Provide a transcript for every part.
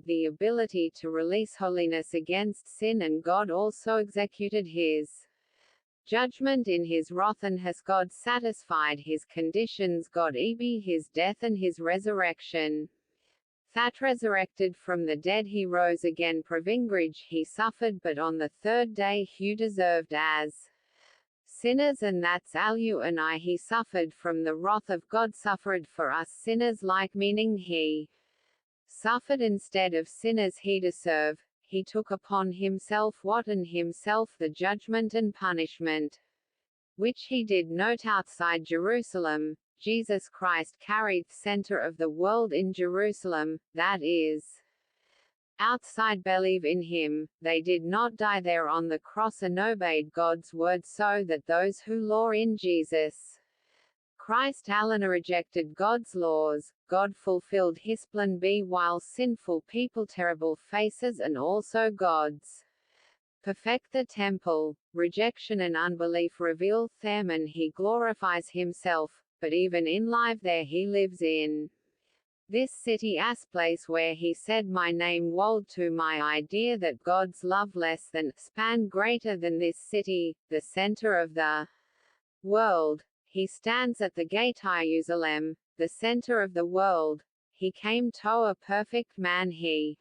the ability to release holiness against sin, and God also executed his judgment in his wrath, and has God satisfied his conditions, God eb his death and his resurrection. That resurrected from the dead he rose again, Provingridge he suffered, but on the third day he deserved as sinners, and that's alu and I he suffered from the wrath of God, suffered for us sinners, like meaning he suffered instead of sinners he deserve. He took upon himself what and himself the judgment and punishment which he did not outside Jerusalem. Jesus Christ carried the center of the world in Jerusalem, that is, outside. Believe in him. They did not die there on the cross and obeyed God's word, so that those who law in Jesus Christ alone rejected God's laws. God fulfilled his plan B while sinful people terrible faces, and also God's perfect the temple. Rejection and unbelief reveal them, and he glorifies himself, but even in life there he lives in this city as place where he said my name wold to my idea that God's love less than span greater than this city, the center of the world. He stands at the gate Jerusalem, the center of the world. He came to a perfect man. He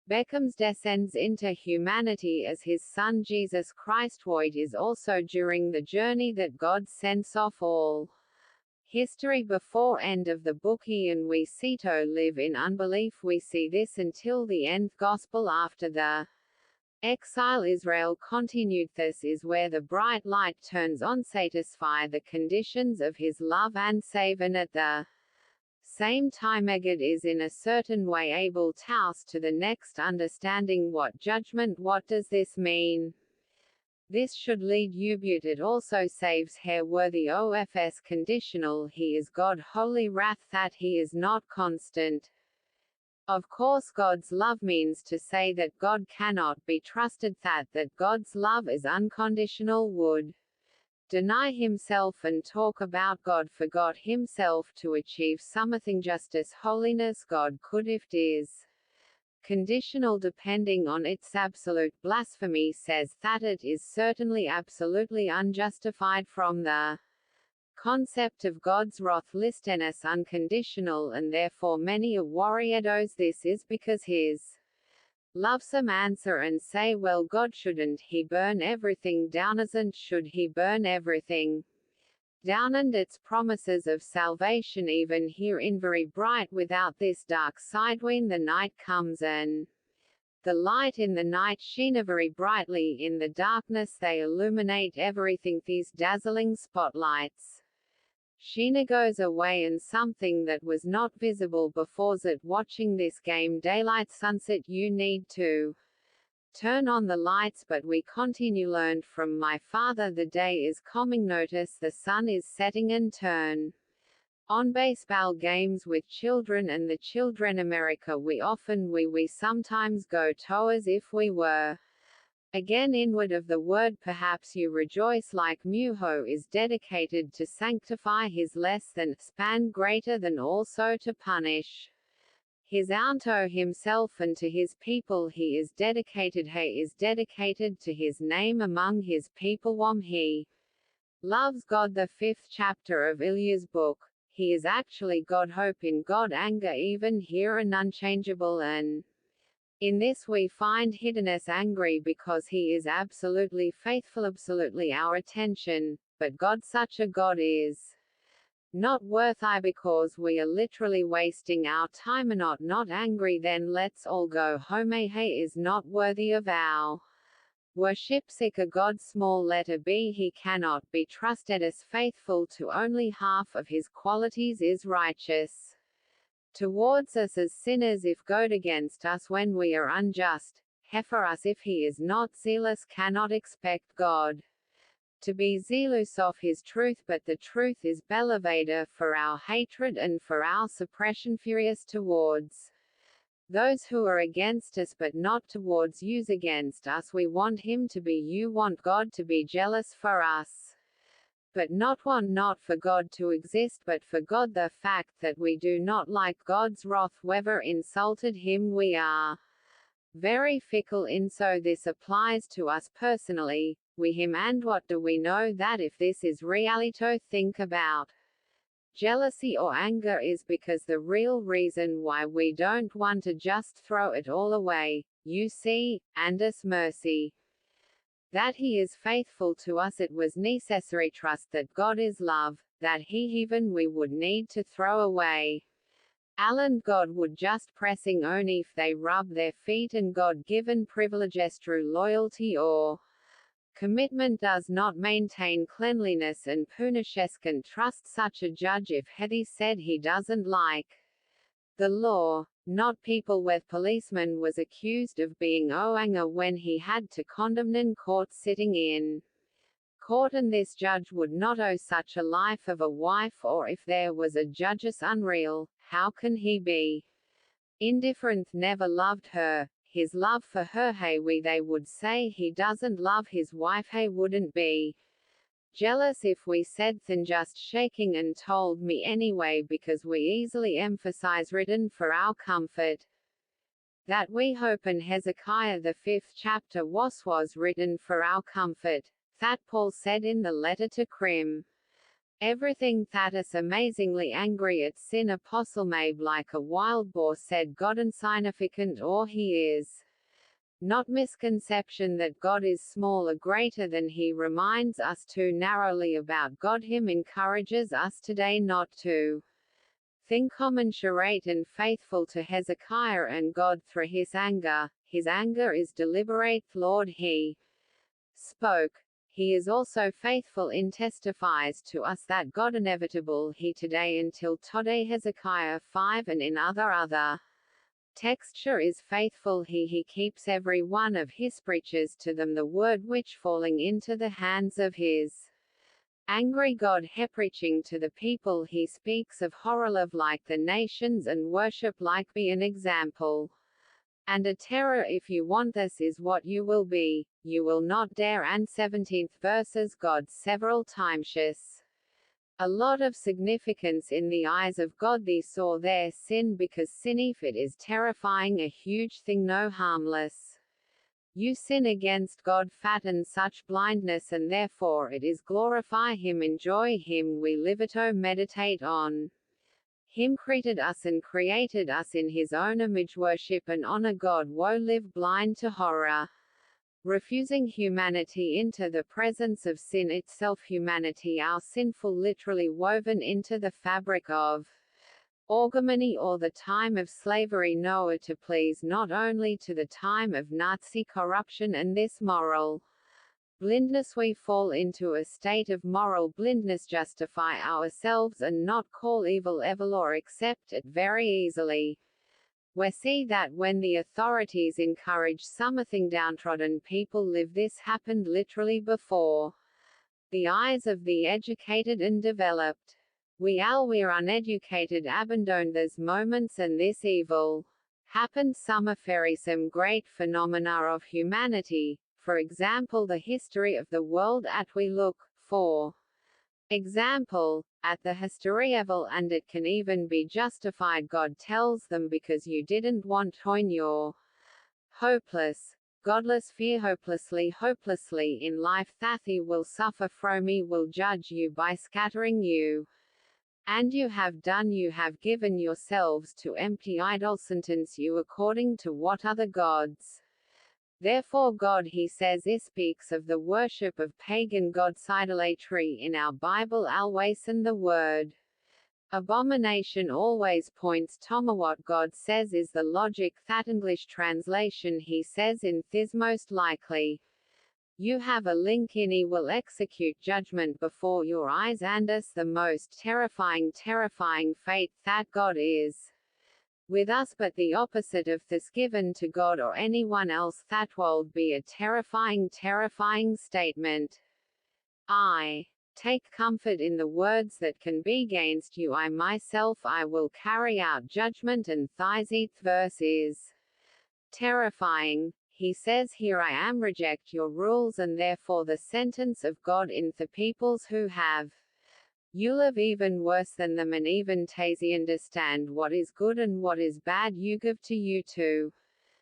becomes descends into humanity as his son Jesus Christ. Void is also during the journey that God sends off all history before end of the book. He and we see to live in unbelief. We see this until the end gospel after the exile. Israel continued. This is where the bright light turns on, satisfy the conditions of his love and save, and at the same time God is in a certain way able to the next understanding what judgment. What does this mean? This should lead you, but it also saves hair worthy ofs conditional. He is God holy wrath, that he is not constant. Of course God's love means to say that God cannot be trusted, that God's love is unconditional. Would deny himself and talk about God forgot himself to achieve something justice holiness. God could if it is conditional depending on its absolute. Blasphemy says that it is certainly absolutely unjustified from the concept of God's wrath listeness unconditional, and therefore many a warriors. This is because his love some answer and say, well, God, shouldn't he burn everything down? Isn't should he burn everything down and its promises of salvation even here in very bright without this dark side when the night comes and the light in the night shine very brightly in the darkness. They illuminate everything. These dazzling spotlights Sheena goes away and something that was not visible before's it. Watching this game daylight sunset you need to turn on the lights, but we continue. Learned from my father the day is coming, notice the sun is setting, and turn on baseball games with children and the children. America we sometimes go to as if we were again inward of the word. Perhaps you rejoice like Muho is dedicated to sanctify his less than span greater than also to punish his unto himself and to his people. He is dedicated. He is dedicated to his name among his people. He loves God. The 5th chapter of Ilya's book. He is actually God. Hope in God. Anger even here and unchangeable, and in this we find hiddenness. Angry because he is absolutely faithful, absolutely our attention, but God such a God is not worth I because we are literally wasting our time and not angry. Then let's all go home. He is not worthy of our worship. Sick a God small letter b. He cannot be trusted as faithful to only half of his qualities. Is righteous towards us as sinners if God against us when we are unjust. For us if he is not zealous cannot expect God to be zealous of his truth, but the truth is belevada for our hatred and for our suppression. Furious towards those who are against us but not towards yous against us. We want him to be, you want God to be jealous for us. but not one, not for God to exist but for God, the fact that we do not like God's wrath, whether insulted him we are very fickle in, so this applies to us personally, we him, and what do we know that if this is realito? Think about jealousy or anger is because the real reason why we don't want to just throw it all away, you see, and us mercy that he is faithful to us, it was necessary trust that God is love, that he even we would need to throw away Alan God would just pressing only if they rub their feet, and God-given privileges through loyalty or commitment does not maintain cleanliness, and Punishes can trust such a judge if he said he doesn't like the law, not people. With policeman was accused of being Oanga when he had to condemn in court sitting in court, and this judge would not owe such a life of a wife, or if there was a judge's unreal, how can he be indifferent? Never loved her, his love for her, hey we they would say he doesn't love his wife, hey wouldn't be jealous if we said thin, just shaking and told me anyway, because we easily emphasize written for our comfort that we hope, and Hezekiah the 5th chapter was written for our comfort, that Paul said in the letter to Crim. Everything that is amazingly angry at sin, apostle made like a wild boar, said God insignificant, or he is not misconception that God is smaller greater than he reminds us too narrowly about God. Him encourages us today not to think commensurate and faithful to Hezekiah and God through his anger is deliberate. Lord, he spoke. He is also faithful in testifies to us that God inevitable he today until today Hezekiah 5, and in other texture is faithful he keeps every one of his preachers to them the word which falling into the hands of his angry God he preaching to the people he speaks of horror love like the nations and worship like be an example and a terror. If you want, this is what you will be, you will not dare. And 17th verses God several times a lot of significance in the eyes of God. They saw their sin, because sin, if it is terrifying, a huge thing, no harmless. You sin against God, fatten such blindness, and therefore it is glorify him, enjoy him, we live it, oh meditate on him, created us and created us in his own image, worship and honor God, woe live blind to horror. Refusing humanity into the presence of sin itself, humanity our sinful literally woven into the fabric of orgamony or the time of slavery, Noah to please not only to the time of Nazi corruption, and this moral blindness we fall into a state of moral blindness, justify ourselves and not call evil evil or accept it very easily. We see that when the authorities encourage something downtrodden people live, this happened literally before the eyes of the educated and developed. We're uneducated abandon those moments, and this evil happened. Some great phenomena of humanity, for example the history of the world at we look, for example, at the history level, and it can even be justified. God tells them, because you didn't want when you're hopeless, godless, fear hopelessly in life, that he will suffer from, he will judge you by scattering you. And you have given yourselves to empty idol, sentence you according to what other gods. Therefore God, he says, speaks of the worship of pagan gods, idolatry in our Bible always, and the word abomination always points to what God says is the logic. That English translation he says in this most likely you have a link in, he will execute judgment before your eyes, and us the most terrifying fate that God is with us, but the opposite of this given to God or anyone else, that would be a terrifying statement. I take comfort in the words that can be against you, I myself I will carry out judgment, and 30th verse is terrifying. He says here, I am reject your rules, and therefore the sentence of God in the peoples who have you live even worse than them, and even tazy understand what is good and what is bad you give to you too.